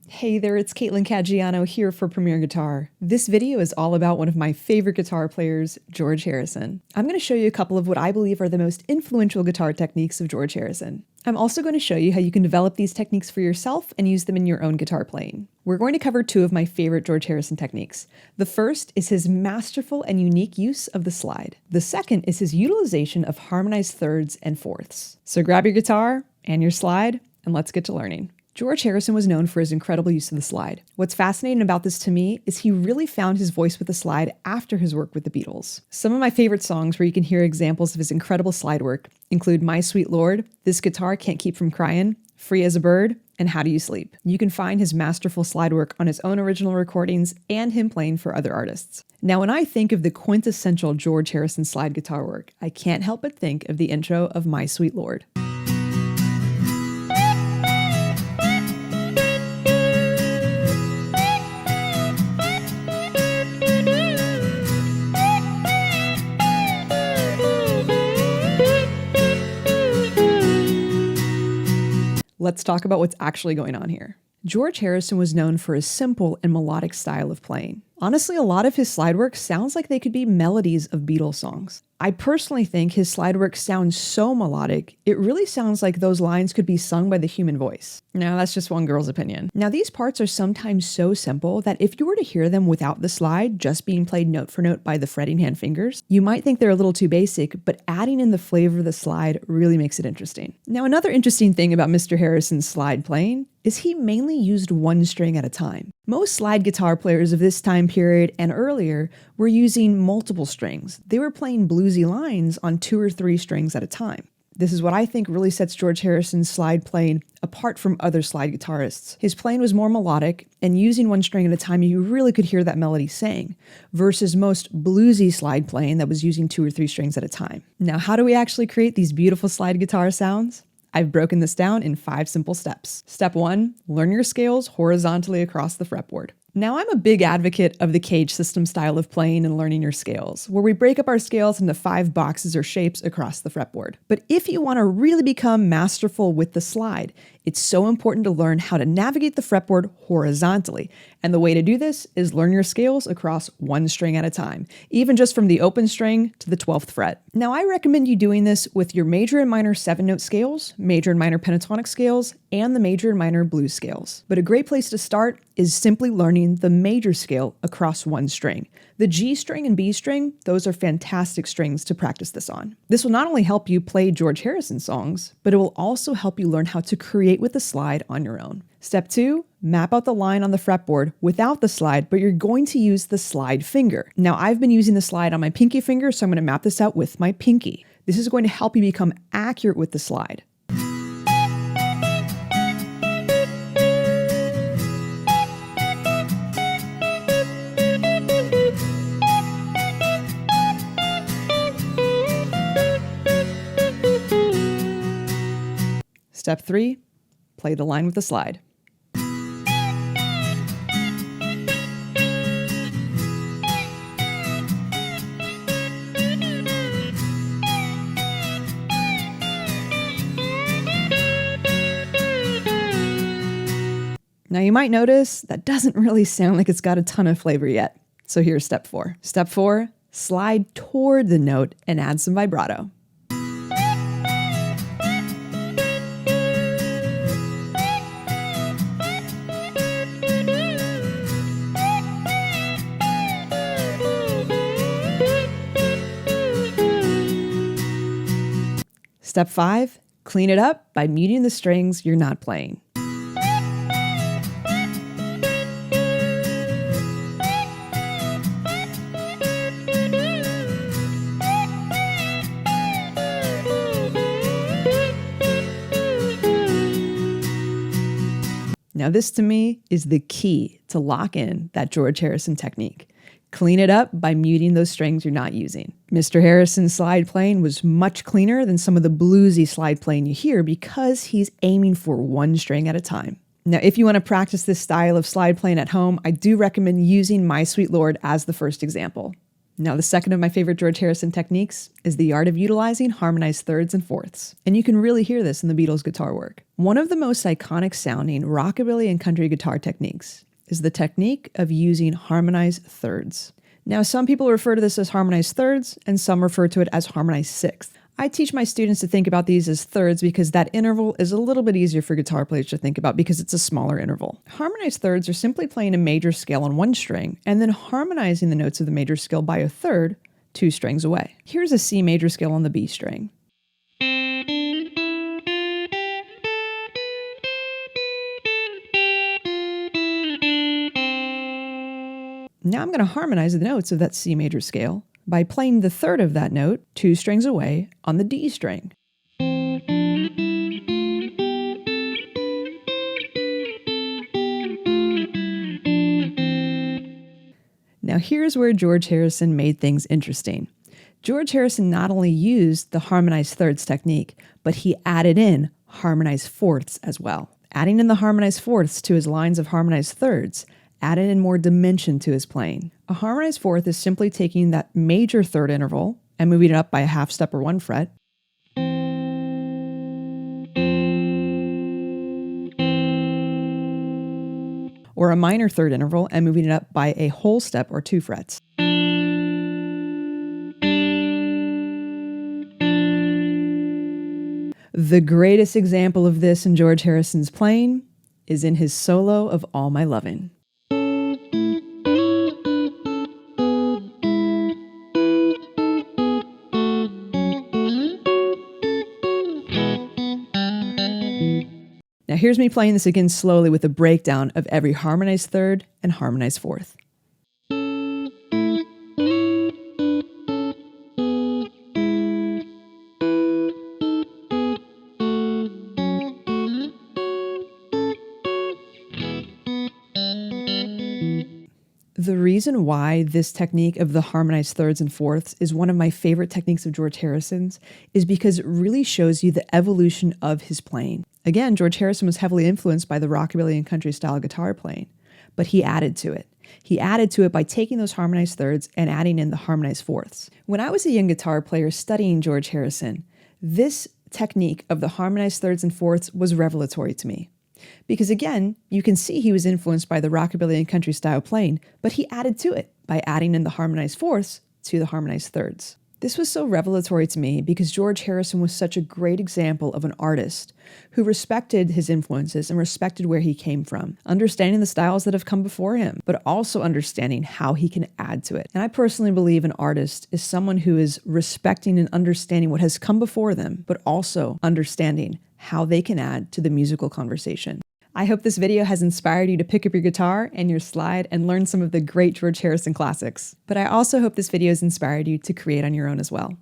Hey there, it's Caggiano here for Premier Guitar. This video is all about one of my favorite guitar players, George Harrison. I'm going to show you a couple of what I believe are the most influential guitar techniques of George Harrison. I'm also going to show you how you can develop these techniques for yourself and use them in your own guitar playing. We're going to cover two of my favorite George Harrison techniques. The first is his masterful and unique use of the slide. The second is his utilization of harmonized thirds and fourths. So grab your guitar and your slide, and let's get to learning. George Harrison was known for his incredible use of the slide. What's fascinating about this to me is he really found his voice with the slide after his work with the Beatles. Some of my favorite songs where you can hear examples of his incredible slide work include My Sweet Lord, This Guitar Can't Keep From Crying, Free as a Bird, and How Do You Sleep. You can find his masterful slide work on his own original recordings and him playing for other artists. Now, when I think of the quintessential George Harrison slide guitar work, I can't help but think of the intro of My Sweet Lord. Let's talk about what's actually going on here. George Harrison was known for his simple and melodic style of playing. Honestly, a lot of his slide work sounds like they could be melodies of Beatles songs. I personally think his slide work sounds so melodic, it really sounds like those lines could be sung by the human voice. Now, that's just one girl's opinion. Now, these parts are sometimes so simple that if you were to hear them without the slide, just being played note for note by the fretting hand fingers, you might think they're a little too basic, but adding in the flavor of the slide really makes it interesting. Now, another interesting thing about Mr. Harrison's slide playing is he mainly used one string at a time. Most slide guitar players of this time period and earlier were using multiple strings. They were playing bluesy lines on 2 or 3 strings at a time. This is what I think really sets George Harrison's slide playing apart from other slide guitarists. His playing was more melodic, and using one string at a time, you really could hear that melody sang, versus most bluesy slide playing that was using 2 or 3 strings at a time. Now, how do we actually create these beautiful slide guitar sounds? I've broken this down in 5 simple steps. Step 1, learn your scales horizontally across the fretboard. Now, I'm a big advocate of the cage system style of playing and learning your scales, where we break up our scales into 5 boxes or shapes across the fretboard. But if you want to really become masterful with the slide, it's so important to learn how to navigate the fretboard horizontally. And the way to do this is learn your scales across one string at a time, even just from the open string to the 12th fret. Now, I recommend you doing this with your major and minor 7-note scales, major and minor pentatonic scales, and the major and minor blues scales. But a great place to start is simply learning the major scale across one string. The G string and B string, those are fantastic strings to practice this on. This will not only help you play George Harrison songs, but it will also help you learn how to create with the slide on your own. Step 2, map out the line on the fretboard without the slide, but you're going to use the slide finger. Now, I've been using the slide on my pinky finger, so I'm going to map this out with my pinky. This is going to help you become accurate with the slide. Step 3, play the line with the slide. Now, you might notice that doesn't really sound like it's got a ton of flavor yet. So here's step 4. Step 4, slide toward the note and add some vibrato. Step 5, clean it up by muting the strings you're not playing. Now, this to me is the key to lock in that George Harrison technique. Clean it up by muting those strings you're not using. Mr. Harrison's slide playing was much cleaner than some of the bluesy slide playing you hear because he's aiming for one string at a time. Now, if you want to practice this style of slide playing at home, I do recommend using My Sweet Lord as the first example. Now, the second of my favorite George Harrison techniques is the art of utilizing harmonized thirds and fourths. And you can really hear this in the Beatles' guitar work. One of the most iconic sounding rockabilly and country guitar techniques is the technique of using harmonized thirds. Now, some people refer to this as harmonized thirds, and some refer to it as harmonized sixths. I teach my students to think about these as thirds because that interval is a little bit easier for guitar players to think about because it's a smaller interval. Harmonized thirds are simply playing a major scale on one string and then harmonizing the notes of the major scale by a third, 2 strings away. Here's a C major scale on the B string. Now I'm going to harmonize the notes of that C major scale by playing the third of that note 2 strings away on the D string. Now here's where George Harrison made things interesting. George Harrison not only used the harmonized thirds technique, but he added in harmonized fourths as well. Adding in the harmonized fourths to his lines of harmonized thirds added in more dimension to his playing. A harmonized fourth is simply taking that major third interval and moving it up by a half step or 1 fret. Or a minor third interval and moving it up by a whole step or 2 frets. The greatest example of this in George Harrison's playing is in his solo of All My Lovin'. Now here's me playing this again slowly with a breakdown of every harmonized third and harmonized fourth. The reason why this technique of the harmonized thirds and fourths is one of my favorite techniques of George Harrison's is because it really shows you the evolution of his playing. Again, George Harrison was heavily influenced by the rockabilly and country style guitar playing, but he added to it. He added to it by taking those harmonized thirds and adding in the harmonized fourths. When I was a young guitar player studying George Harrison, this technique of the harmonized thirds and fourths was revelatory to me. Because again, you can see he was influenced by the rockabilly and country style playing, but he added to it by adding in the harmonized fourths to the harmonized thirds. This was so revelatory to me because George Harrison was such a great example of an artist who respected his influences and respected where he came from, understanding the styles that have come before him, but also understanding how he can add to it. And I personally believe an artist is someone who is respecting and understanding what has come before them, but also understanding how they can add to the musical conversation. I hope this video has inspired you to pick up your guitar and your slide and learn some of the great George Harrison classics. But I also hope this video has inspired you to create on your own as well.